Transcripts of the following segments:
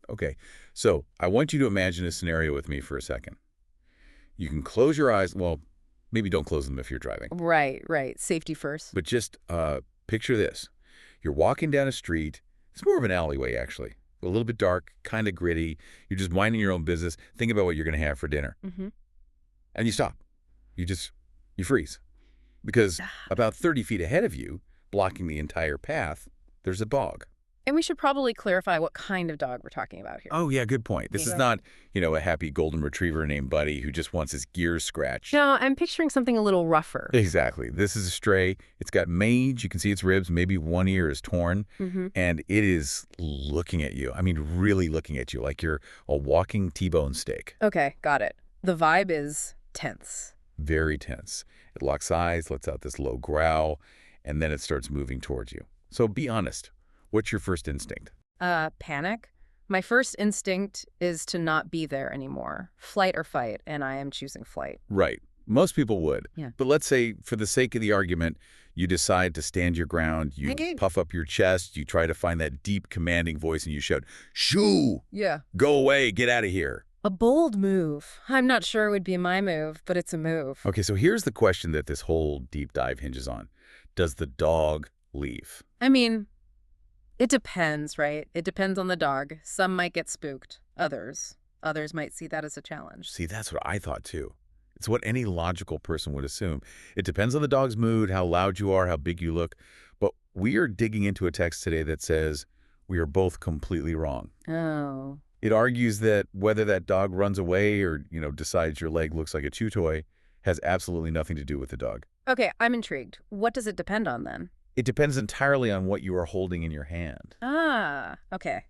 Okay, so I want you to imagine a scenario with me for a second. You can close your eyes. Well, maybe don't close them if you're driving. Right, right. Safety first. But just picture this. You're walking down a street. It's more of an alleyway, actually. A little bit dark, kind of gritty. You're just minding your own business. Think about what you're going to have for dinner. Mm-hmm. And you stop. You freeze. Because about 30 feet ahead of you, blocking the entire path, there's a dog. And we should probably clarify what kind of dog we're talking about here. Oh, yeah, good point. This is not, a happy golden retriever named Buddy who just wants his gears scratched. No, I'm picturing something a little rougher. Exactly. This is a stray. It's got mange. You can see its ribs. Maybe one ear is torn. Mm-hmm. And it is looking at you. I mean, really looking at you like you're a walking T-bone steak. Okay, got it. The vibe is tense. Very tense. It locks eyes, lets out this low growl, and then it starts moving towards you. So be honest. What's your first instinct? Panic. My first instinct is to not be there anymore. Flight or fight, and I am choosing flight. Right. Most people would. Yeah. But let's say, for the sake of the argument, you decide to stand your ground, you puff up your chest, you try to find that deep, commanding voice, and you shout, "Shoo! Yeah. Go away, get out of here." A bold move. I'm not sure it would be my move, but it's a move. Okay, so here's the question that this whole deep dive hinges on. Does the dog leave? I mean, it depends, right? It depends on the dog. Some might get spooked. Others might see that as a challenge. See, that's what I thought, too. It's what any logical person would assume. It depends on the dog's mood, how loud you are, how big you look. But we are digging into a text today that says we are both completely wrong. Oh. It argues that whether that dog runs away or, decides your leg looks like a chew toy has absolutely nothing to do with the dog. Okay, I'm intrigued. What does it depend on then? It depends entirely on what you are holding in your hand. Ah, okay.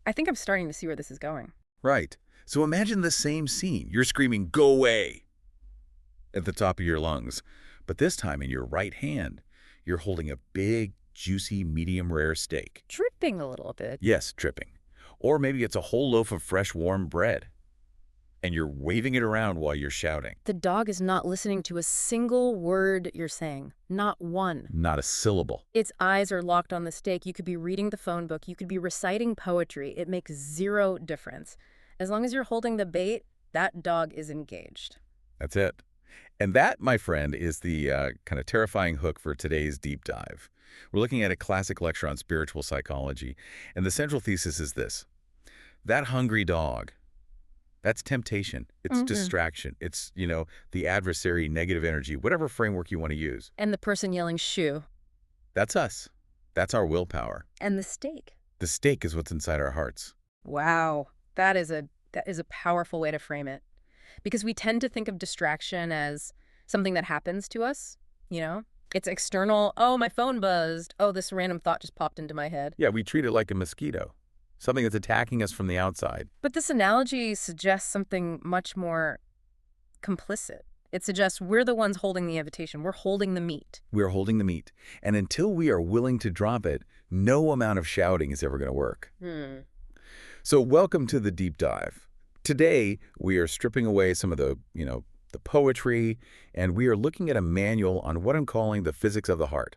I think I'm starting to see where this is going. Right. So imagine the same scene. You're screaming, "Go away!" at the top of your lungs. But this time in your right hand, you're holding a big, juicy, medium-rare steak. Dripping a little bit. Yes, dripping. Or maybe it's a whole loaf of fresh, warm bread. And you're waving it around while you're shouting. The dog is not listening to a single word you're saying. Not one. Not a syllable. Its eyes are locked on the steak. You could be reading the phone book. You could be reciting poetry. It makes zero difference. As long as you're holding the bait, that dog is engaged. That's it. And that, my friend, is the kind of terrifying hook for today's deep dive. We're looking at a classic lecture on spiritual psychology, and the central thesis is this. That hungry dog, that's temptation. It's distraction. It's, the adversary, negative energy, whatever framework you want to use. And the person yelling shoo. That's us. That's our willpower. And the steak. The steak is what's inside our hearts. Wow. That is a powerful way to frame it. Because we tend to think of distraction as something that happens to us, It's external. Oh, my phone buzzed. Oh, this random thought just popped into my head. Yeah, we treat it like a mosquito, something that's attacking us from the outside. But this analogy suggests something much more complicit. It suggests we're the ones holding the invitation. We're holding the meat. We're holding the meat. And until we are willing to drop it, no amount of shouting is ever going to work. So welcome to the deep dive. Today, we are stripping away some of the poetry, and we are looking at a manual on what I'm calling the physics of the heart.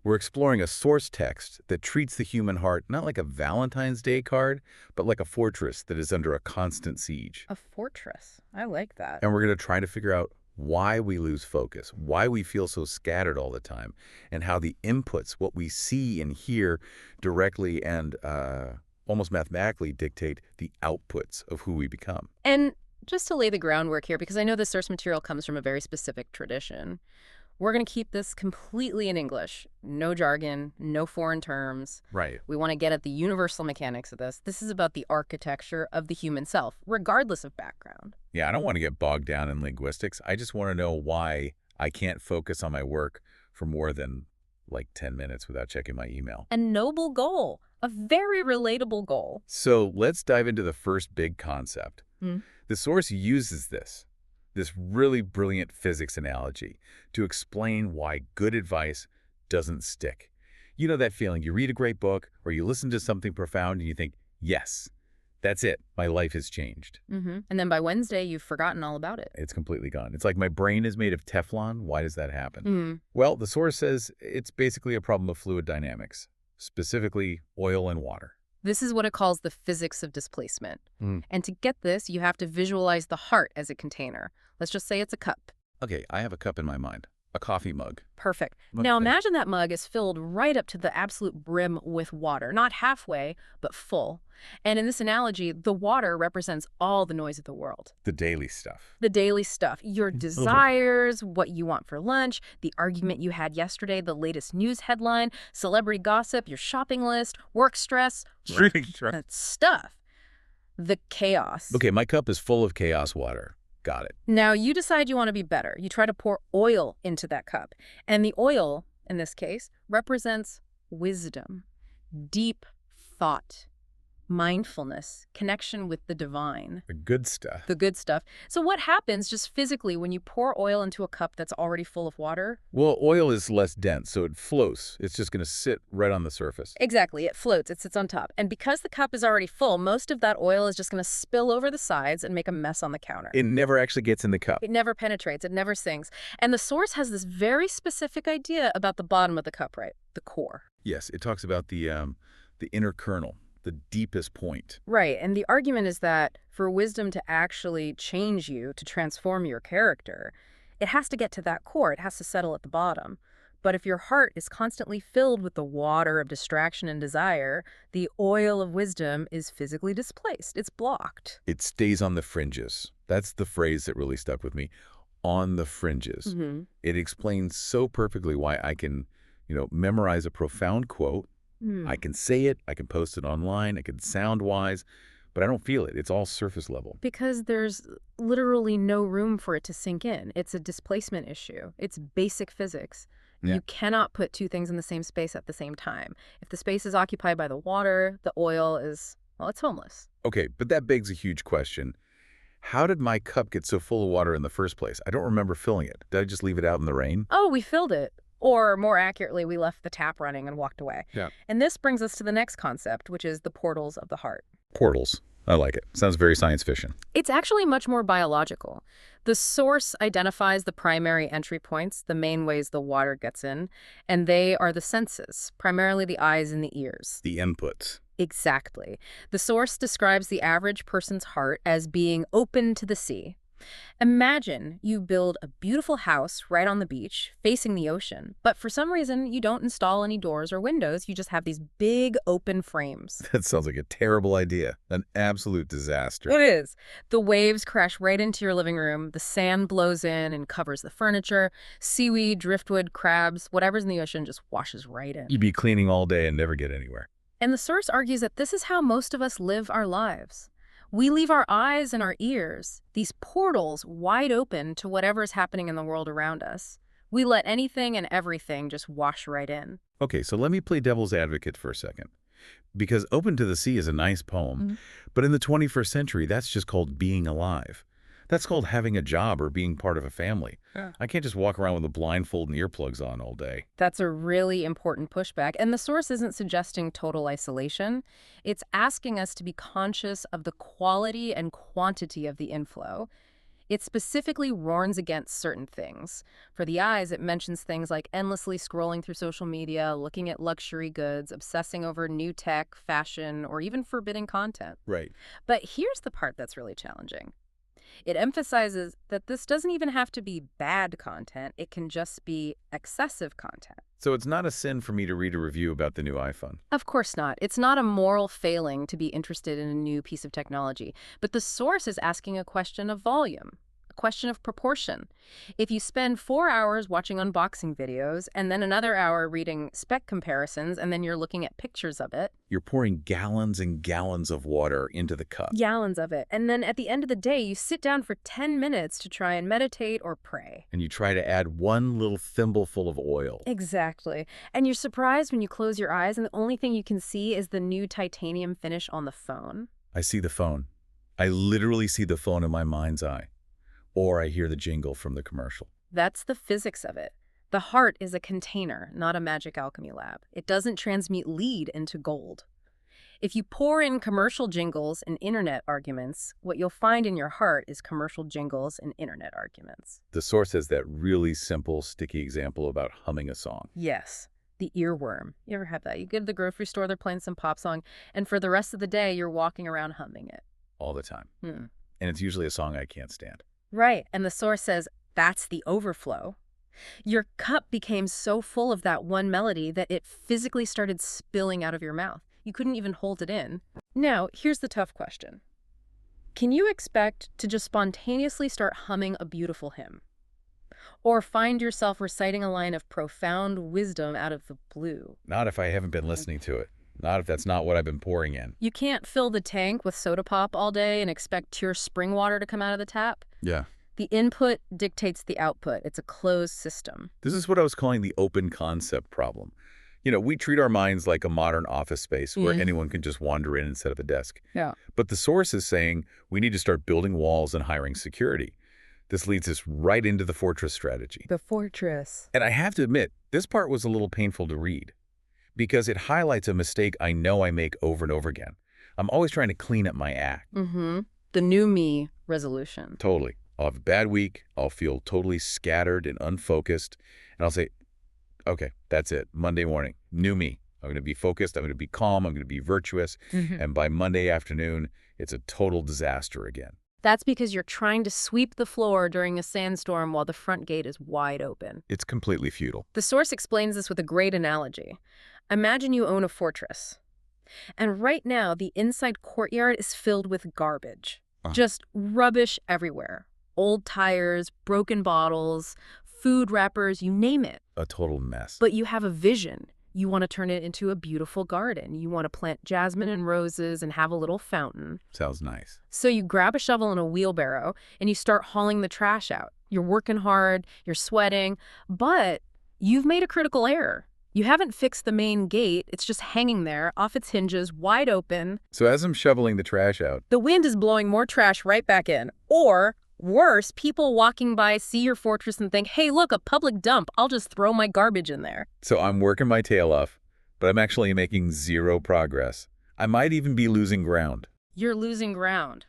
We're exploring a source text that treats the human heart not like a Valentine's Day card, but like a fortress that is under a constant siege. A fortress. I like that. And we're going to try to figure out why we lose focus, why we feel so scattered all the time, and how the inputs, what we see and hear directly and almost mathematically dictate the outputs of who we become. And just to lay the groundwork here, because I know the source material comes from a very specific tradition, we're going to keep this completely in English. No jargon, no foreign terms. Right. We want to get at the universal mechanics of this. This is about the architecture of the human self, regardless of background. Yeah, I don't want to get bogged down in linguistics. I just want to know why I can't focus on my work for more than 10 minutes without checking my email. A noble goal. A very relatable goal. So let's dive into the first big concept. The source uses this really brilliant physics analogy to explain why good advice doesn't stick. You know that feeling, you read a great book or you listen to something profound and you think, yes, that's it, my life has changed. And then by Wednesday, you've forgotten all about it. It's completely gone. It's like my brain is made of Teflon. Why does that happen? Well, the source says it's basically a problem of fluid dynamics, specifically oil and water. This is what it calls the physics of displacement. Mm. And to get this, you have to visualize the heart as a container. Let's just say it's a cup. Okay, I have a cup in my mind. A coffee mug. Perfect. Okay. Now imagine that mug is filled right up to the absolute brim with water. Not halfway, but full. And in this analogy, the water represents all the noise of the world. The daily stuff. The daily stuff, your desires, what you want for lunch, the argument you had yesterday, the latest news headline, celebrity gossip, your shopping list, work stress. Really stress. That stuff. The chaos. Okay, my cup is full of chaos water. Got it. Now you decide you want to be better. You try to pour oil into that cup. And the oil, in this case, represents wisdom, deep thought, mindfulness, connection with the divine. The good stuff. The good stuff. So what happens just physically when you pour oil into a cup that's already full of water? Well, oil is less dense, so it floats. It's just going to sit right on the surface. Exactly. It floats. It sits on top. And because the cup is already full, most of that oil is just going to spill over the sides and make a mess on the counter. It never actually gets in the cup. It never penetrates. It never sinks. And the source has this very specific idea about the bottom of the cup, right? The core. Yes, it talks about the inner kernel, the deepest point. Right. And the argument is that for wisdom to actually change you, to transform your character, it has to get to that core. It has to settle at the bottom. But if your heart is constantly filled with the water of distraction and desire, the oil of wisdom is physically displaced. It's blocked. It stays on the fringes. That's the phrase that really stuck with me. On the fringes. Mm-hmm. It explains so perfectly why I can, memorize a profound quote. I can say it, I can post it online, I can sound-wise, but I don't feel it. It's all surface level. Because there's literally no room for it to sink in. It's a displacement issue. It's basic physics. Yeah. You cannot put two things in the same space at the same time. If the space is occupied by the water, the oil is, well, it's homeless. Okay, but that begs a huge question. How did my cup get so full of water in the first place? I don't remember filling it. Did I just leave it out in the rain? Oh, we filled it. Or more accurately, we left the tap running and walked away. Yeah. And this brings us to the next concept, which is the portals of the heart. Portals. I like it. Sounds very science fiction. It's actually much more biological. The source identifies the primary entry points, the main ways the water gets in, and they are the senses, primarily the eyes and the ears. The inputs. Exactly. The source describes the average person's heart as being open to the sea. Imagine you build a beautiful house right on the beach, facing the ocean, but for some reason you don't install any doors or windows, you just have these big open frames. That sounds like a terrible idea. An absolute disaster. It is. The waves crash right into your living room, the sand blows in and covers the furniture, seaweed, driftwood, crabs, whatever's in the ocean just washes right in. You'd be cleaning all day and never get anywhere. And the source argues that this is how most of us live our lives. We leave our eyes and our ears, these portals, wide open to whatever is happening in the world around us. We let anything and everything just wash right in. Okay, so let me play devil's advocate for a second. Because Open to the Sea is a nice poem, but in the 21st century, that's just called being alive. That's called having a job or being part of a family. Yeah. I can't just walk around with a blindfold and earplugs on all day. That's a really important pushback. And the source isn't suggesting total isolation. It's asking us to be conscious of the quality and quantity of the inflow. It specifically warns against certain things. For the eyes, it mentions things like endlessly scrolling through social media, looking at luxury goods, obsessing over new tech, fashion, or even forbidding content. Right. But here's the part that's really challenging. It emphasizes that this doesn't even have to be bad content. It can just be excessive content. So it's not a sin for me to read a review about the new iPhone. Of course not. It's not a moral failing to be interested in a new piece of technology. But the source is asking a question of volume, a question of proportion. If you spend 4 hours watching unboxing videos and then another hour reading spec comparisons and then you're looking at pictures of it. You're pouring gallons and gallons of water into the cup. Gallons of it. And then at the end of the day, you sit down for 10 minutes to try and meditate or pray. And you try to add one little thimbleful of oil. Exactly. And you're surprised when you close your eyes and the only thing you can see is the new titanium finish on the phone. I see the phone. I literally see the phone in my mind's eye. Or I hear the jingle from the commercial. That's the physics of it. The heart is a container, not a magic alchemy lab. It doesn't transmute lead into gold. If you pour in commercial jingles and internet arguments, what you'll find in your heart is commercial jingles and internet arguments. The source has that really simple, sticky example about humming a song. Yes. the earworm. You ever have that? You go to the grocery store, they're playing some pop song, and for the rest of the day, you're walking around humming it. All the time. Hmm. And it's usually a song I can't stand. Right, and the source says that's the overflow. Your cup became so full of that one melody that it physically started spilling out of your mouth. You couldn't even hold it in. Now, here's the tough question. Can you expect to just spontaneously start humming a beautiful hymn? Or find yourself reciting a line of profound wisdom out of the blue? Not if I haven't been listening to it. Not if that's not what I've been pouring in. You can't fill the tank with soda pop all day and expect pure spring water to come out of the tap. Yeah. The input dictates the output. It's a closed system. This is what I was calling the open concept problem. We treat our minds like a modern office space where anyone can just wander in and set up a desk. Yeah. But the source is saying we need to start building walls and hiring security. This leads us right into the fortress strategy. The fortress. And I have to admit, this part was a little painful to read because it highlights a mistake I know I make over and over again. I'm always trying to clean up my act. The new me resolution. Totally. I'll have a bad week. I'll feel totally scattered and unfocused. And I'll say, okay, that's it. Monday morning, new me. I'm going to be focused. I'm going to be calm. I'm going to be virtuous. And by Monday afternoon, it's a total disaster again. That's because you're trying to sweep the floor during a sandstorm while the front gate is wide open. It's completely futile. The source explains this with a great analogy. Imagine you own a fortress. And right now, the inside courtyard is filled with garbage. Just rubbish everywhere. Old tires, broken bottles, food wrappers, you name it. A total mess. But you have a vision. You want to turn it into a beautiful garden. You want to plant jasmine and roses and have a little fountain. Sounds nice. So you grab a shovel and a wheelbarrow and you start hauling the trash out. You're working hard, you're sweating, but you've made a critical error. You haven't fixed the main gate. It's just hanging there, off its hinges, wide open. So as I'm shoveling the trash out, the wind is blowing more trash right back in. Or worse, people walking by see your fortress and think, hey, look, a public dump. I'll just throw my garbage in there. So I'm working my tail off, but I'm actually making zero progress. I might even be losing ground. You're losing ground.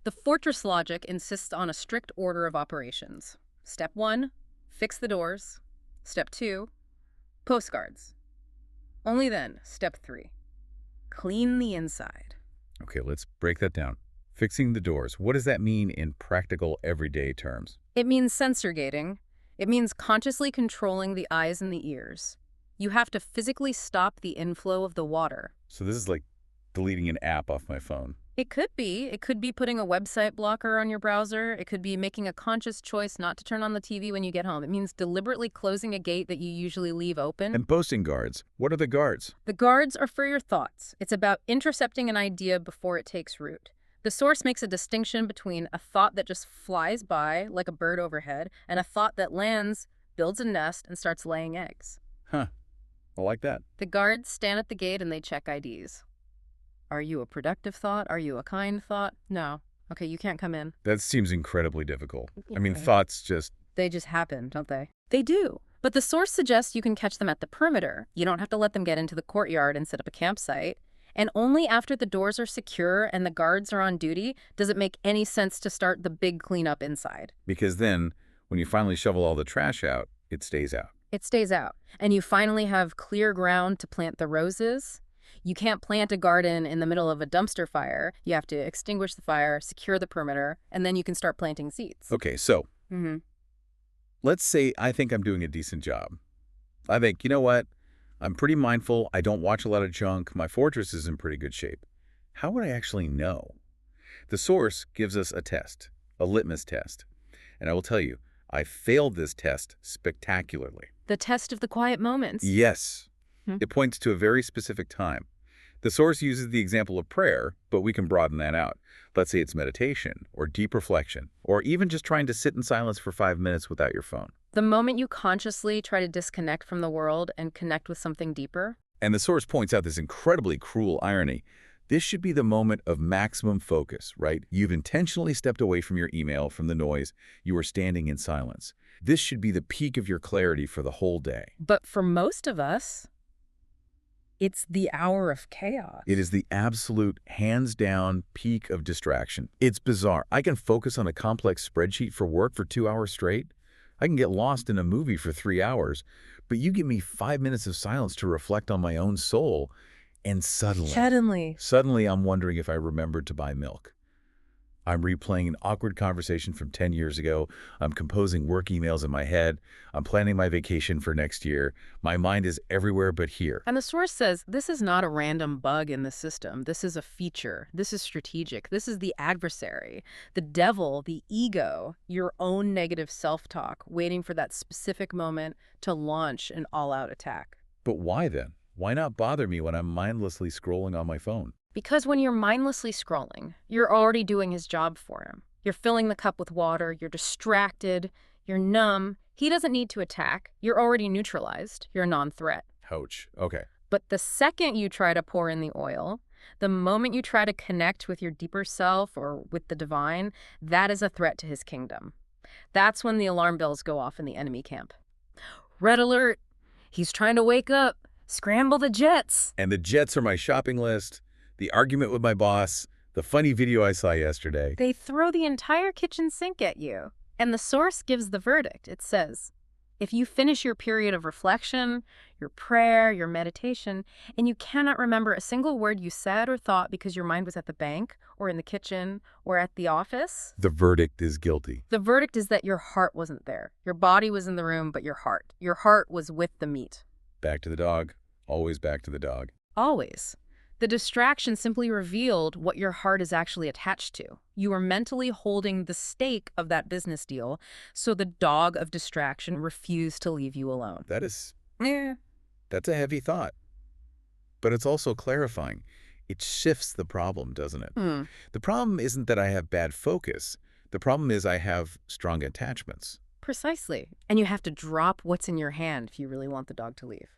The fortress logic insists on a strict order of operations. Step 1, fix the doors. Step 2, postcards. Only then, step 3, clean the inside. Okay, let's break that down. Fixing the doors. What does that mean in practical, everyday terms? It means sensor gating. It means consciously controlling the eyes and the ears. You have to physically stop the inflow of the water. So this is like deleting an app off my phone. It could be. It could be putting a website blocker on your browser. It could be making a conscious choice not to turn on the TV when you get home. It means deliberately closing a gate that you usually leave open. And posting guards. What are the guards? The guards are for your thoughts. It's about intercepting an idea before it takes root. The source makes a distinction between a thought that just flies by like a bird overhead and a thought that lands, builds a nest, and starts laying eggs. Huh. I like that. The guards stand at the gate and they check IDs. Are you a productive thought? Are you a kind thought? No. Okay, you can't come in. That seems incredibly difficult. I mean, thoughts just... They just happen, don't they? They do. But the source suggests you can catch them at the perimeter. You don't have to let them get into the courtyard and set up a campsite. And only after the doors are secure and the guards are on duty does it make any sense to start the big cleanup inside. Because then, when you finally shovel all the trash out, it stays out. It stays out. And you finally have clear ground to plant the roses. You can't plant a garden in the middle of a dumpster fire. You have to extinguish the fire, secure the perimeter, and then you can start planting seeds. Okay, so let's say I think I'm doing a decent job. I think, you know what? I'm pretty mindful. I don't watch a lot of junk. My fortress is in pretty good shape. How would I actually know? The source gives us a test, a litmus test. And I will tell you, I failed this test spectacularly. The test of the quiet moments. Yes. It points to a very specific time. The source uses the example of prayer, but we can broaden that out. Let's say it's meditation, or deep reflection, or even just trying to sit in silence for 5 minutes without your phone. The moment you consciously try to disconnect from the world and connect with something deeper. And the source points out this incredibly cruel irony. This should be the moment of maximum focus, right? You've intentionally stepped away from your email, from the noise. You are standing in silence. This should be the peak of your clarity for the whole day. But for most of us, it's the hour of chaos. It is the absolute, hands-down peak of distraction. It's bizarre. I can focus on a complex spreadsheet for work for 2 hours straight, I can get lost in a movie for 3 hours, but you give me 5 minutes of silence to reflect on my own soul, and suddenly I'm wondering if I remembered to buy milk. I'm replaying an awkward conversation from 10 years ago. I'm composing work emails in my head. I'm planning my vacation for next year. My mind is everywhere but here. And the source says this is not a random bug in the system. This is a feature. This is strategic. This is the adversary, the devil, the ego, your own negative self-talk, waiting for that specific moment to launch an all-out attack. But why then? Why not bother me when I'm mindlessly scrolling on my phone? Because when you're mindlessly scrolling, you're already doing his job for him. You're filling the cup with water, you're distracted, you're numb. He doesn't need to attack. You're already neutralized. You're a non-threat. Ouch. Okay. But the second you try to pour in the oil, the moment you try to connect with your deeper self or with the divine, that is a threat to his kingdom. That's when the alarm bells go off in the enemy camp. Red alert! He's trying to wake up. Scramble the jets. And the jets are my shopping list, the argument with my boss, the funny video I saw yesterday. They throw the entire kitchen sink at you. And the source gives the verdict. It says, if you finish your period of reflection, your prayer, your meditation, and you cannot remember a single word you said or thought because your mind was at the bank or in the kitchen or at the office, the verdict is guilty. The verdict is that your heart wasn't there. Your body was in the room, but your heart was with the meat. Back to the dog. Always back to the dog. Always. The distraction simply revealed what your heart is actually attached to. You were mentally holding the stake of that business deal, so the dog of distraction refused to leave you alone. That's a heavy thought. But it's also clarifying. It shifts the problem, doesn't it? The problem isn't that I have bad focus. The problem is I have strong attachments. Precisely. And you have to drop what's in your hand if you really want the dog to leave.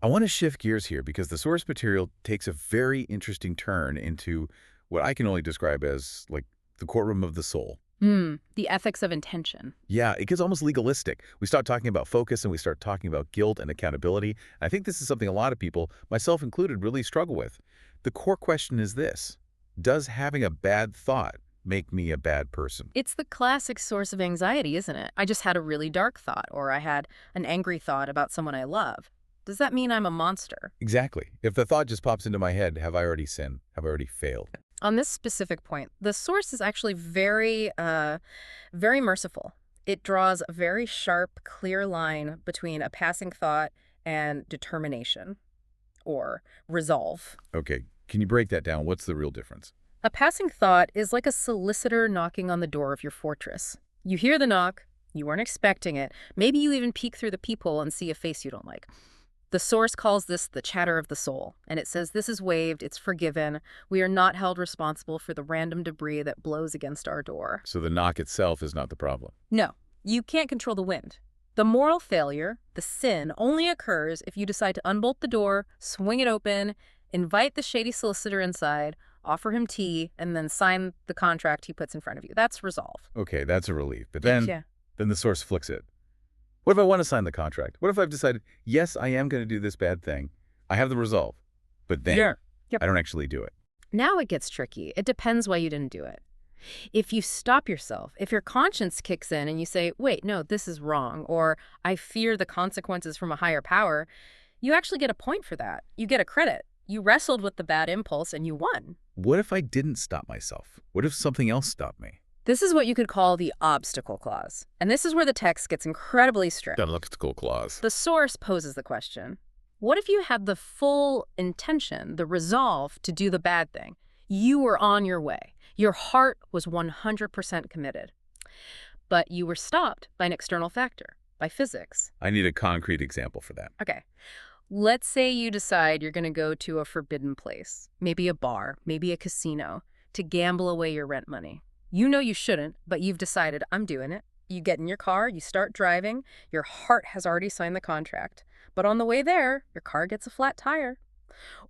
I want to shift gears here because the source material takes a very interesting turn into what I can only describe as, like, the courtroom of the soul. The ethics of intention. Yeah, it gets almost legalistic. We start talking about focus and we start talking about guilt and accountability. I think this is something a lot of people, myself included, really struggle with. The core question is this: does having a bad thought make me a bad person? It's the classic source of anxiety, isn't it? I just had a really dark thought, or I had an angry thought about someone I love. Does that mean I'm a monster? Exactly. If the thought just pops into my head, have I already sinned? Have I already failed? On this specific point, the source is actually very merciful. It draws a very sharp, clear line between a passing thought and determination or resolve. Okay, can you break that down? What's the real difference? A passing thought is like a solicitor knocking on the door of your fortress. You hear the knock, you weren't expecting it. Maybe you even peek through the peephole and see a face you don't like. The source calls this the chatter of the soul, and it says this is waived, it's forgiven. We are not held responsible for the random debris that blows against our door. So the knock itself is not the problem? No, you can't control the wind. The moral failure, the sin, only occurs if you decide to unbolt the door, swing it open, invite the shady solicitor inside, offer him tea, and then sign the contract he puts in front of you. That's resolve. Okay, that's a relief. But then the source flicks it. What if I want to sign the contract? What if I've decided, yes, I am going to do this bad thing. I have the resolve, but then I don't actually do it. Now it gets tricky. It depends why you didn't do it. If you stop yourself, if your conscience kicks in and you say, wait, no, this is wrong, or I fear the consequences from a higher power, you actually get a point for that. You get a credit. You wrestled with the bad impulse and you won. What if I didn't stop myself? What if something else stopped me? This is what you could call the obstacle clause. And this is where the text gets incredibly strict. The obstacle clause. The source poses the question, what if you had the full intention, the resolve to do the bad thing? You were on your way. Your heart was 100% committed. But you were stopped by an external factor, by physics. I need a concrete example for that. Okay. Let's say you decide you're going to go to a forbidden place, maybe a bar, maybe a casino, to gamble away your rent money. You know you shouldn't, but you've decided, I'm doing it. You get in your car, you start driving, your heart has already signed the contract. But on the way there, your car gets a flat tire.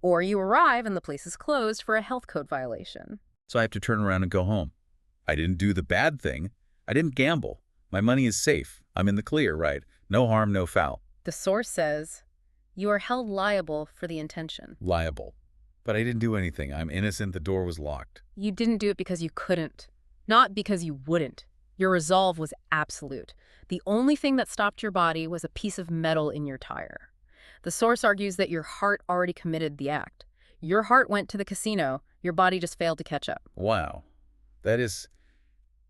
Or you arrive and the place is closed for a health code violation. So I have to turn around and go home. I didn't do the bad thing. I didn't gamble. My money is safe. I'm in the clear, right? No harm, no foul. The source says, you are held liable for the intention. Liable. But I didn't do anything. I'm innocent. The door was locked. You didn't do it because you couldn't. Not because you wouldn't. Your resolve was absolute. The only thing that stopped your body was a piece of metal in your tire. The source argues that your heart already committed the act. Your heart went to the casino. Your body just failed to catch up. Wow. That is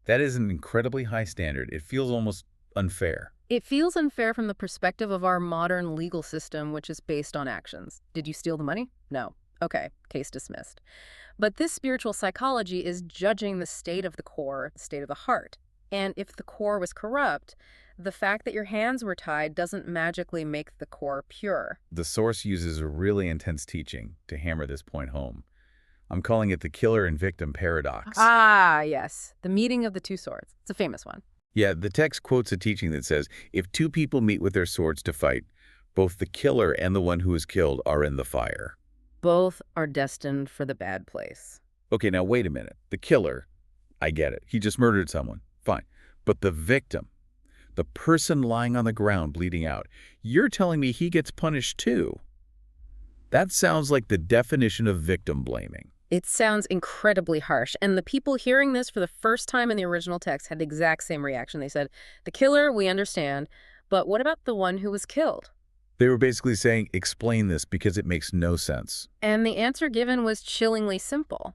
an incredibly high standard. It feels almost unfair. It feels unfair from the perspective of our modern legal system, which is based on actions. Did you steal the money? No. Okay, case dismissed. But this spiritual psychology is judging the state of the core, the state of the heart. And if the core was corrupt, the fact that your hands were tied doesn't magically make the core pure. The source uses a really intense teaching to hammer this point home. I'm calling it the killer and victim paradox. Ah, yes. The meeting of the two swords. It's a famous one. Yeah, the text quotes a teaching that says, if two people meet with their swords to fight, both the killer and the one who is killed are in the fire. Both are destined for the bad place. Okay, now wait a minute. The killer, I get it. He just murdered someone. Fine. But the victim, the person lying on the ground bleeding out, you're telling me he gets punished too? That sounds like the definition of victim blaming. It sounds incredibly harsh, and the people hearing this for the first time in the original text had the exact same reaction. They said, the killer, we understand, but what about the one who was killed? They were basically saying, explain this because it makes no sense. And the answer given was chillingly simple.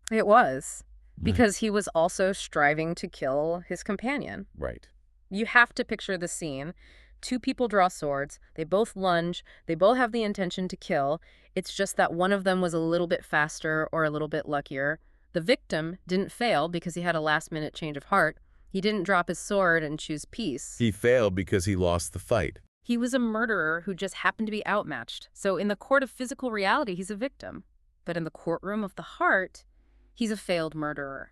It was, because he was also striving to kill his companion. Right. You have to picture the scene. Two people draw swords, they both lunge, they both have the intention to kill. It's just that one of them was a little bit faster or a little bit luckier. The victim didn't fail because he had a last-minute change of heart. He didn't drop his sword and choose peace. He failed because he lost the fight. He was a murderer who just happened to be outmatched. So in the court of physical reality, he's a victim. But in the courtroom of the heart, he's a failed murderer.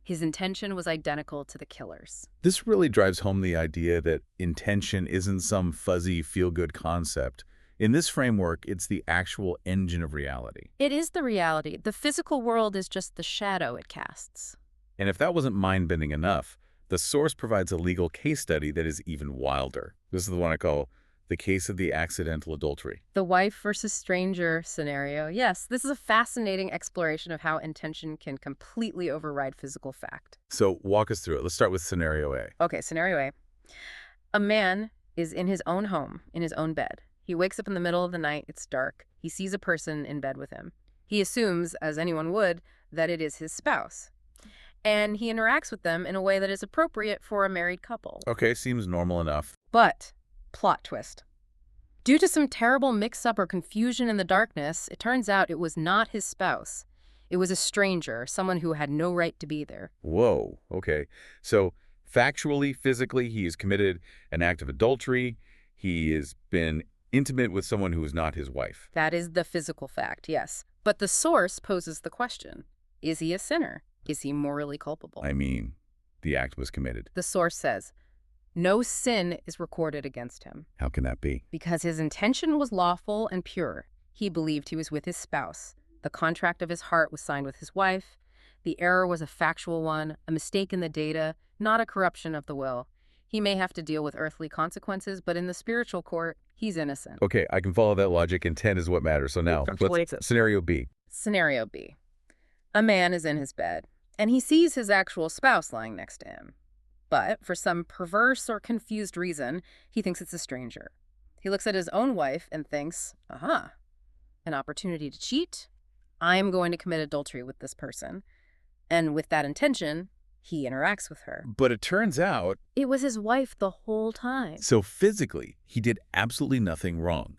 His intention was identical to the killer's. This really drives home the idea that intention isn't some fuzzy, feel-good concept. In this framework, it's the actual engine of reality. It is the reality. The physical world is just the shadow it casts. And if that wasn't mind-bending enough, the source provides a legal case study that is even wilder. This is the one I call the case of the accidental adultery. The wife versus stranger scenario. Yes, this is a fascinating exploration of how intention can completely override physical fact. So walk us through it. Let's start with scenario A. Okay, scenario A. A man is in his own home, in his own bed. He wakes up in the middle of the night. It's dark. He sees a person in bed with him. He assumes, as anyone would, that it is his spouse. And he interacts with them in a way that is appropriate for a married couple. Okay, seems normal enough. But, plot twist. Due to some terrible mix-up or confusion in the darkness, it turns out it was not his spouse. It was a stranger, someone who had no right to be there. Whoa, okay. So factually, physically, he has committed an act of adultery. He has been intimate with someone who is not his wife. That is the physical fact, yes. But the source poses the question, is he a sinner? Is he morally culpable? I mean, the act was committed. The source says, no sin is recorded against him. How can that be? Because his intention was lawful and pure. He believed he was with his spouse. The contract of his heart was signed with his wife. The error was a factual one, a mistake in the data, not a corruption of the will. He may have to deal with earthly consequences, but in the spiritual court, he's innocent. Okay, I can follow that logic. Intent is what matters. So now, scenario B. Scenario B. A man is in his bed, and he sees his actual spouse lying next to him. But for some perverse or confused reason, he thinks it's a stranger. He looks at his own wife and thinks, aha, an opportunity to cheat. I'm going to commit adultery with this person. And with that intention, he interacts with her. But it turns out it was his wife the whole time. So physically, he did absolutely nothing wrong.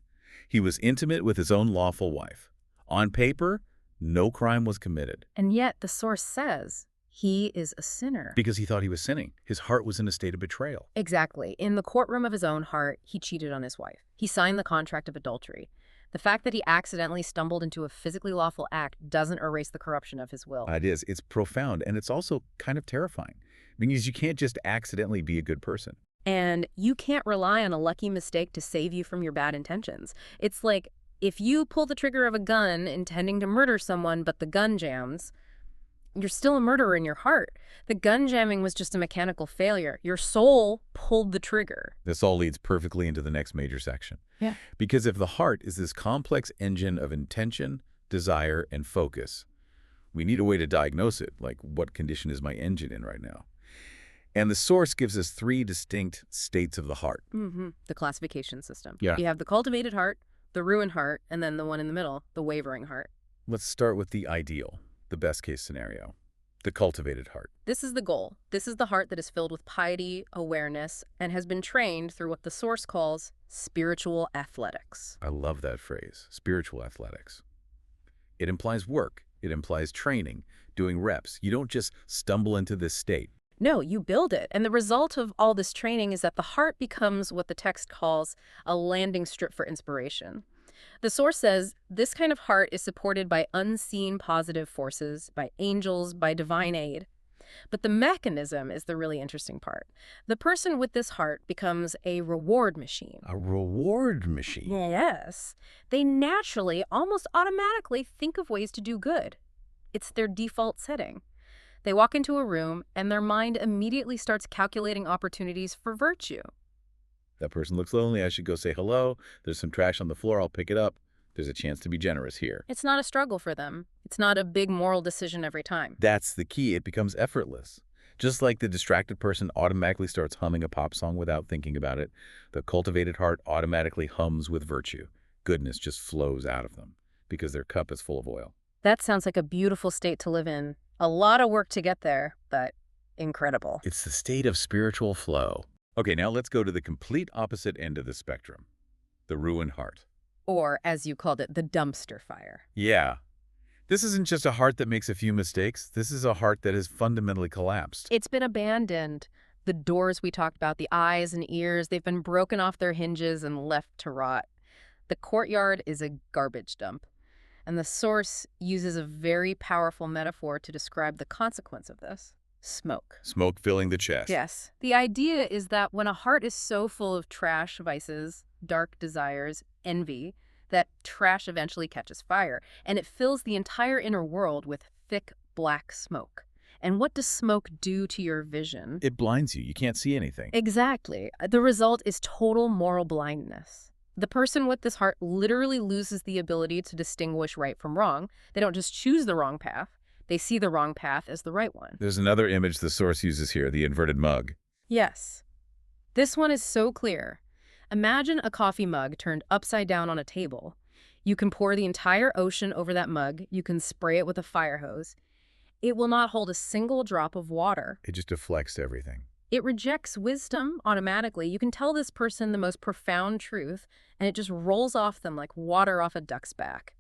He was intimate with his own lawful wife. On paper, no crime was committed. And yet the source says he is a sinner. Because he thought he was sinning. His heart was in a state of betrayal. Exactly. In the courtroom of his own heart, he cheated on his wife. He signed the contract of adultery. The fact that he accidentally stumbled into a physically lawful act doesn't erase the corruption of his will. It is. It's profound, and it's also kind of terrifying. Because you can't just accidentally be a good person. And you can't rely on a lucky mistake to save you from your bad intentions. It's like if you pull the trigger of a gun intending to murder someone, but the gun jams, you're still a murderer in your heart. The gun jamming was just a mechanical failure. Your soul pulled the trigger. This all leads perfectly into the next major section. Yeah. Because if the heart is this complex engine of intention, desire, and focus, we need a way to diagnose it, like what condition is my engine in right now? And the source gives us three distinct states of the heart. The classification system. Yeah. You have the cultivated heart, the ruined heart, and then the one in the middle, the wavering heart. Let's start with the ideal, the best case scenario, the cultivated heart. This is the goal. This is the heart that is filled with piety, awareness, and has been trained through what the source calls spiritual athletics. I love that phrase, spiritual athletics. It implies work. It implies training, doing reps. You don't just stumble into this state. No, you build it. And the result of all this training is that the heart becomes what the text calls a landing strip for inspiration. The source says this kind of heart is supported by unseen positive forces, by angels, by divine aid. But the mechanism is the really interesting part. The person with this heart becomes a reward machine. A reward machine? Yes. They naturally, almost automatically think of ways to do good. It's their default setting. They walk into a room and their mind immediately starts calculating opportunities for virtue. That person looks lonely. I should go say hello. There's some trash on the floor. I'll pick it up. There's a chance to be generous here. It's not a struggle for them. It's not a big moral decision every time. That's the key. It becomes effortless. Just like the distracted person automatically starts humming a pop song without thinking about it, the cultivated heart automatically hums with virtue. Goodness just flows out of them because their cup is full of oil. That sounds like a beautiful state to live in. A lot of work to get there, but incredible. It's the state of spiritual flow. Okay, now let's go to the complete opposite end of the spectrum, the ruined heart. Or, as you called it, the dumpster fire. Yeah. This isn't just a heart that makes a few mistakes. This is a heart that has fundamentally collapsed. It's been abandoned. The doors we talked about, the eyes and ears, they've been broken off their hinges and left to rot. The courtyard is a garbage dump. And the source uses a very powerful metaphor to describe the consequence of this. Smoke. Smoke filling the chest. Yes. The idea is that when a heart is so full of trash vices, dark desires, envy, that trash eventually catches fire, and it fills the entire inner world with thick black smoke. And what does smoke do to your vision? It blinds you. You can't see anything. Exactly. The result is total moral blindness. The person with this heart literally loses the ability to distinguish right from wrong. They don't just choose the wrong path. They see the wrong path as the right one. There's another image the source uses here, the inverted mug. Yes. This one is so clear. Imagine a coffee mug turned upside down on a table. You can pour the entire ocean over that mug. You can spray it with a fire hose. It will not hold a single drop of water. It just deflects everything. It rejects wisdom automatically. You can tell this person the most profound truth, and it just rolls off them like water off a duck's back.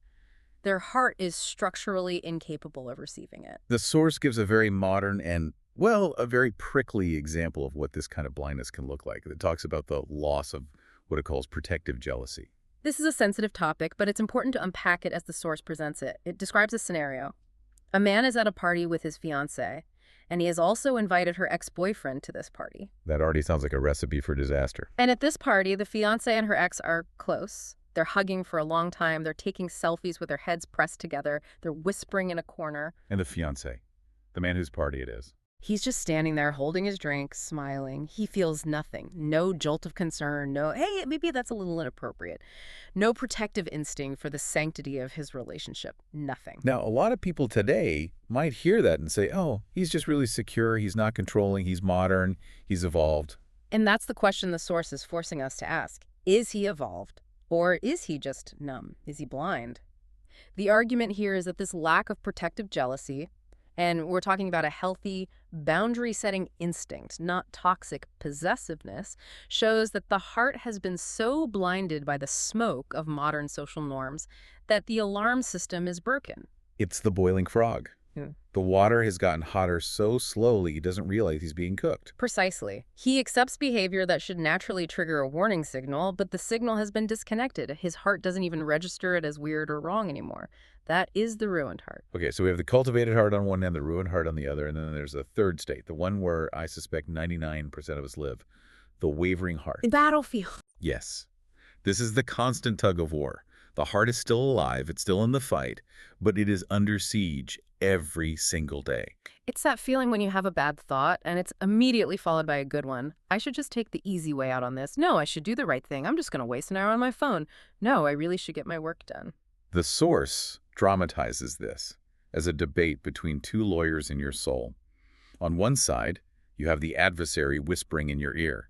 Their heart is structurally incapable of receiving it. The source gives a very modern and, well, a very prickly example of what this kind of blindness can look like. It talks about the loss of what it calls protective jealousy. This is a sensitive topic, but it's important to unpack it as the source presents it. It describes a scenario. A man is at a party with his fiancée, and he has also invited her ex-boyfriend to this party. That already sounds like a recipe for disaster. And at this party, the fiancée and her ex are close. They're hugging for a long time. They're taking selfies with their heads pressed together. They're whispering in a corner. And the fiancé, the man whose party it is. He's just standing there holding his drink, smiling. He feels nothing. No jolt of concern. No, hey, maybe that's a little inappropriate. No protective instinct for the sanctity of his relationship. Nothing. Now, a lot of people today might hear that and say, oh, he's just really secure. He's not controlling. He's modern. He's evolved. And that's the question the source is forcing us to ask. Is he evolved? Or is he just numb? Is he blind? The argument here is that this lack of protective jealousy, and we're talking about a healthy, boundary-setting instinct, not toxic possessiveness, shows that the heart has been so blinded by the smoke of modern social norms that the alarm system is broken. It's the boiling frog. Yeah. The water has gotten hotter so slowly he doesn't realize he's being cooked. Precisely. He accepts behavior that should naturally trigger a warning signal, but the signal has been disconnected. His heart doesn't even register it as weird or wrong anymore. That is the ruined heart. Okay, so we have the cultivated heart on one end, the ruined heart on the other, and then there's a third state, the one where I suspect 99% of us live, the wavering heart. The battlefield. Yes. This is the constant tug of war. The heart is still alive, it's still in the fight, but it is under siege every single day. It's that feeling when you have a bad thought and it's immediately followed by a good one. I should just take the easy way out on this. No, I should do the right thing. I'm just going to waste an hour on my phone. No, I really should get my work done. The source dramatizes this as a debate between two lawyers in your soul. On one side, you have the adversary whispering in your ear.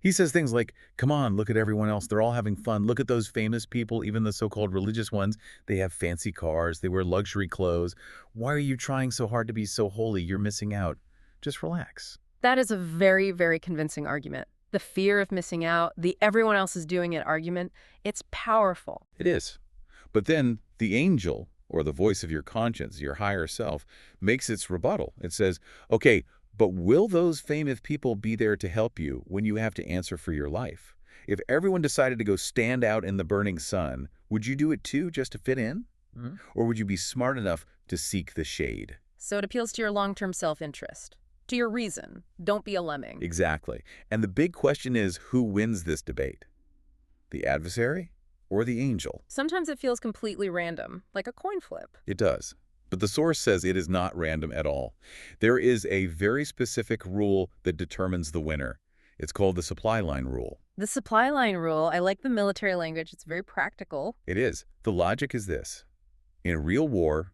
He says things like, come on, look at everyone else. They're all having fun. Look at those famous people, even the so-called religious ones. They have fancy cars. They wear luxury clothes. Why are you trying so hard to be so holy? You're missing out. Just relax. That is a very, very convincing argument. The fear of missing out, the everyone else is doing it argument, it's powerful. It is. But then the angel, or the voice of your conscience, your higher self, makes its rebuttal. It says, okay, but will those famous people be there to help you when you have to answer for your life? If everyone decided to go stand out in the burning sun, would you do it too just to fit in? Mm-hmm. Or would you be smart enough to seek the shade? So it appeals to your long-term self-interest, to your reason. Don't be a lemming. Exactly. And the big question is, who wins this debate? The adversary or the angel? Sometimes it feels completely random, like a coin flip. It does. But the source says it is not random at all. There is a very specific rule that determines the winner. It's called the supply line rule. The supply line rule, I like the military language. It's very practical. It is. The logic is this. In a real war,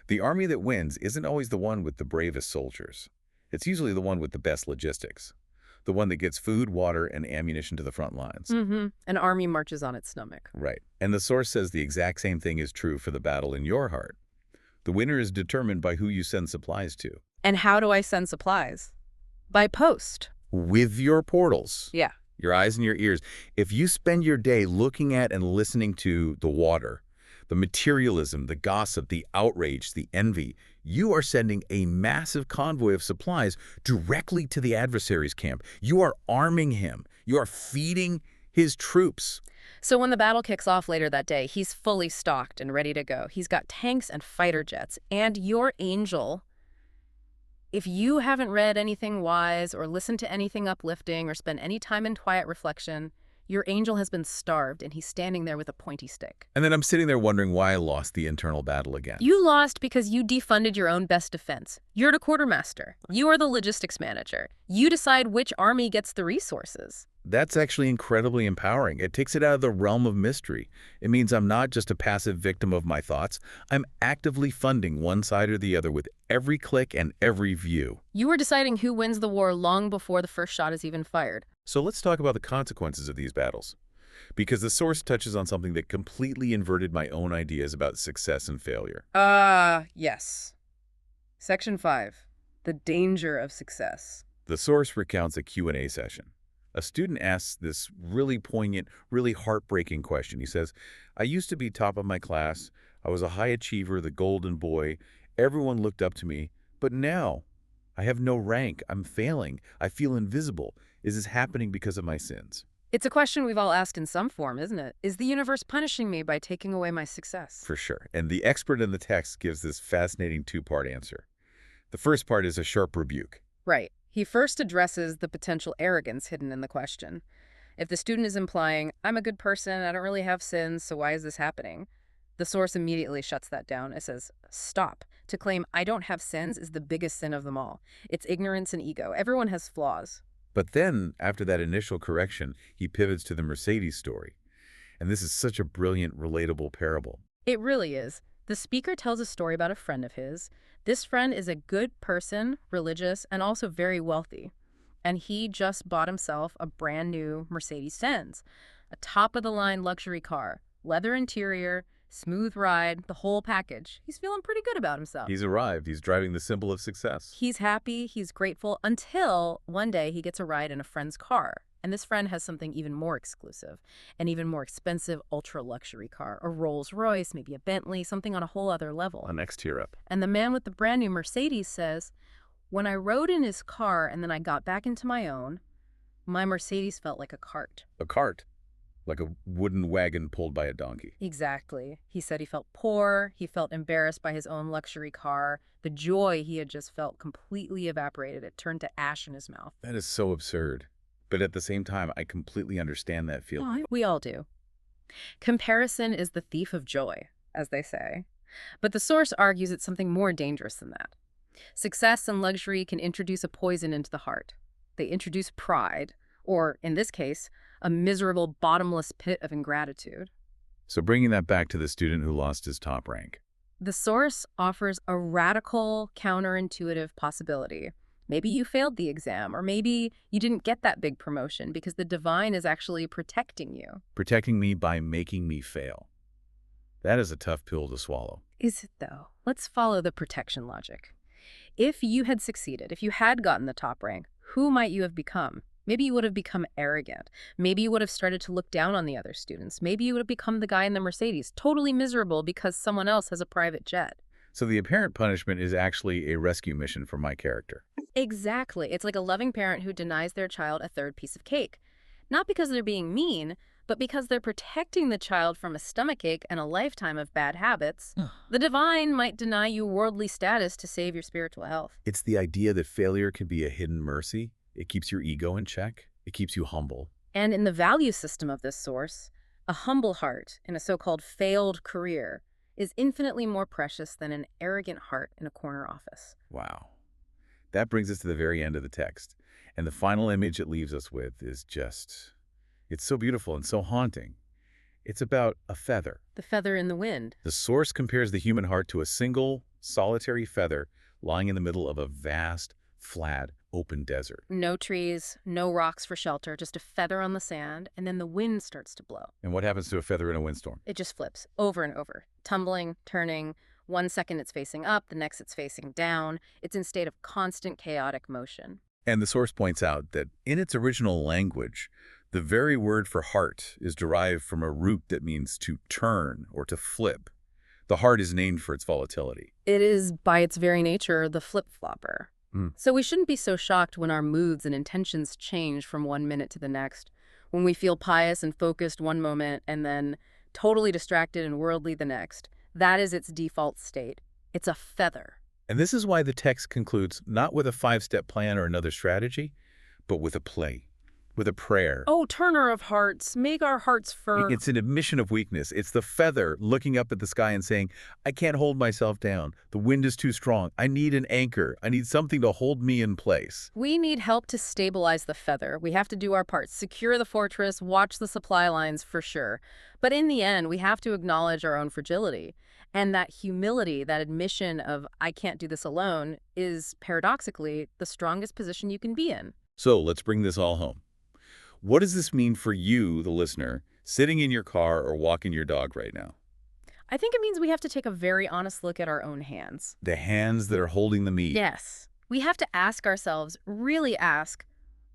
the army that wins isn't always the one with the bravest soldiers. It's usually the one with the best logistics. The one that gets food, water, and ammunition to the front lines. Mm-hmm. An army marches on its stomach. Right. And the source says the exact same thing is true for the battle in your heart. The winner is determined by who you send supplies to. And how do I send supplies? By post. With your portals. Yeah. Your eyes and your ears. If you spend your day looking at and listening to the water, the materialism, the gossip, the outrage, the envy, you are sending a massive convoy of supplies directly to the adversary's camp. You are arming him. You are feeding his troops. So when the battle kicks off later that day, he's fully stocked and ready to go. He's got tanks and fighter jets. And your angel, if you haven't read anything wise or listened to anything uplifting or spent any time in quiet reflection, your angel has been starved and he's standing there with a pointy stick. And then I'm sitting there wondering why I lost the internal battle again. You lost because you defunded your own best defense. You're the quartermaster. You are the logistics manager. You decide which army gets the resources. That's actually incredibly empowering. It takes it out of the realm of mystery. It means I'm not just a passive victim of my thoughts. I'm actively funding one side or the other with every click and every view. You are deciding who wins the war long before the first shot is even fired. So let's talk about the consequences of these battles. Because the source touches on something that completely inverted my own ideas about success and failure. Yes. Section 5. The danger of success. The source recounts a Q&A session. A student asks this really poignant, really heartbreaking question. He says, I used to be top of my class. I was a high achiever, the golden boy. Everyone looked up to me. But now, I have no rank. I'm failing. I feel invisible. Is this happening because of my sins? It's a question we've all asked in some form, isn't it? Is the universe punishing me by taking away my success? For sure. And the expert in the text gives this fascinating two-part answer. The first part is a sharp rebuke. Right. He first addresses the potential arrogance hidden in the question. If the student is implying, I'm a good person, I don't really have sins, so why is this happening? The source immediately shuts that down. It says, stop. To claim I don't have sins is the biggest sin of them all. It's ignorance and ego. Everyone has flaws. But then, after that initial correction, he pivots to the Mercedes story. And this is such a brilliant, relatable parable. It really is. The speaker tells a story about a friend of his. This friend is a good person, religious, and also very wealthy. And he just bought himself a brand new Mercedes-Benz, a top-of-the-line luxury car, leather interior, smooth ride, the whole package. He's feeling pretty good about himself. He's arrived. He's driving the symbol of success. He's happy, he's grateful, until one day he gets a ride in a friend's car. And this friend has something even more exclusive, an even more expensive ultra-luxury car, a Rolls-Royce, maybe a Bentley, something on a whole other level. A next tier up. And the man with the brand new Mercedes says, when I rode in his car and then I got back into my own, my Mercedes felt like a cart. A cart? Like a wooden wagon pulled by a donkey. Exactly. He said he felt poor, he felt embarrassed by his own luxury car. The joy he had just felt completely evaporated. It turned to ash in his mouth. That is so absurd. But at the same time, I completely understand that feeling. Oh, we all do. Comparison is the thief of joy, as they say. But the source argues it's something more dangerous than that. Success and luxury can introduce a poison into the heart. They introduce pride, or, in this case, a miserable, bottomless pit of ingratitude. So bringing that back to the student who lost his top rank. The source offers a radical, counterintuitive possibility. Maybe you failed the exam, or maybe you didn't get that big promotion because the divine is actually protecting you. Protecting me by making me fail. That is a tough pill to swallow. Is it, though? Let's follow the protection logic. If you had succeeded, if you had gotten the top rank, who might you have become? Maybe you would have become arrogant. Maybe you would have started to look down on the other students. Maybe you would have become the guy in the Mercedes, totally miserable because someone else has a private jet. So the apparent punishment is actually a rescue mission for my character. Exactly. It's like a loving parent who denies their child a third piece of cake. Not because they're being mean, but because they're protecting the child from a stomachache and a lifetime of bad habits. The divine might deny you worldly status to save your spiritual health. It's the idea that failure can be a hidden mercy. It keeps your ego in check. It keeps you humble. And in the value system of this source, a humble heart in a so-called failed career is infinitely more precious than an arrogant heart in a corner office. Wow. That brings us to the very end of the text. And the final image it leaves us with is just, it's so beautiful and so haunting. It's about a feather. The feather in the wind. The source compares the human heart to a single, solitary feather lying in the middle of a vast, flat, open desert. No trees, no rocks for shelter, just a feather on the sand, and then the wind starts to blow. And what happens to a feather in a windstorm? It just flips over and over, tumbling, turning. 1 second it's facing up, the next it's facing down. It's in a state of constant chaotic motion. And the source points out that in its original language, the very word for heart is derived from a root that means to turn or to flip. The heart is named for its volatility. It is, by its very nature, the flip-flopper. So we shouldn't be so shocked when our moods and intentions change from 1 minute to the next, when we feel pious and focused 1 moment and then totally distracted and worldly the next. That is its default state. It's a feather. And this is why the text concludes not with a 5-step plan or another strategy, but with a play, with a prayer. Oh, turner of hearts, make our hearts firm. It's an admission of weakness. It's the feather looking up at the sky and saying, I can't hold myself down. The wind is too strong. I need an anchor. I need something to hold me in place. We need help to stabilize the feather. We have to do our part, secure the fortress, watch the supply lines for sure. But in the end, we have to acknowledge our own fragility. And that humility, that admission of, I can't do this alone, is paradoxically the strongest position you can be in. So let's bring this all home. What does this mean for you, the listener, sitting in your car or walking your dog right now? I think it means we have to take a very honest look at our own hands. The hands that are holding the meat. Yes. We have to ask ourselves, really ask,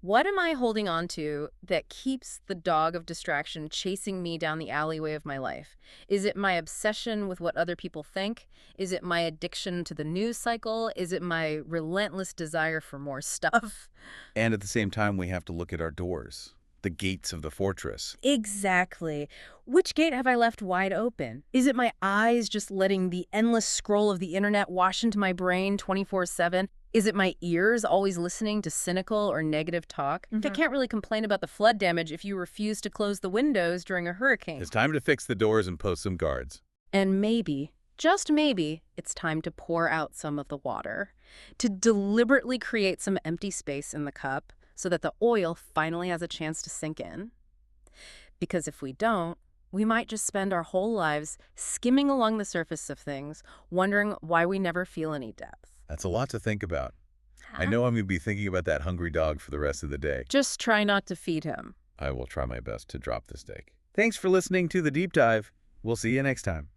what am I holding on to that keeps the dog of distraction chasing me down the alleyway of my life? Is it my obsession with what other people think? Is it my addiction to the news cycle? Is it my relentless desire for more stuff? And at the same time, we have to look at our doors, the gates of the fortress. Exactly. Which gate have I left wide open? Is it my eyes just letting the endless scroll of the internet wash into my brain 24/7? Is it my ears always listening to cynical or negative talk? I can't really complain about the flood damage if you refuse to close the windows during a hurricane. It's time to fix the doors and post some guards. And maybe, just maybe, it's time to pour out some of the water, to deliberately create some empty space in the cup so that the oil finally has a chance to sink in. Because if we don't, we might just spend our whole lives skimming along the surface of things, wondering why we never feel any depth. That's a lot to think about. I know I'm going to be thinking about that hungry dog for the rest of the day. Just try not to feed him. I will try my best to drop the steak. Thanks for listening to The Deep Dive. We'll see you next time.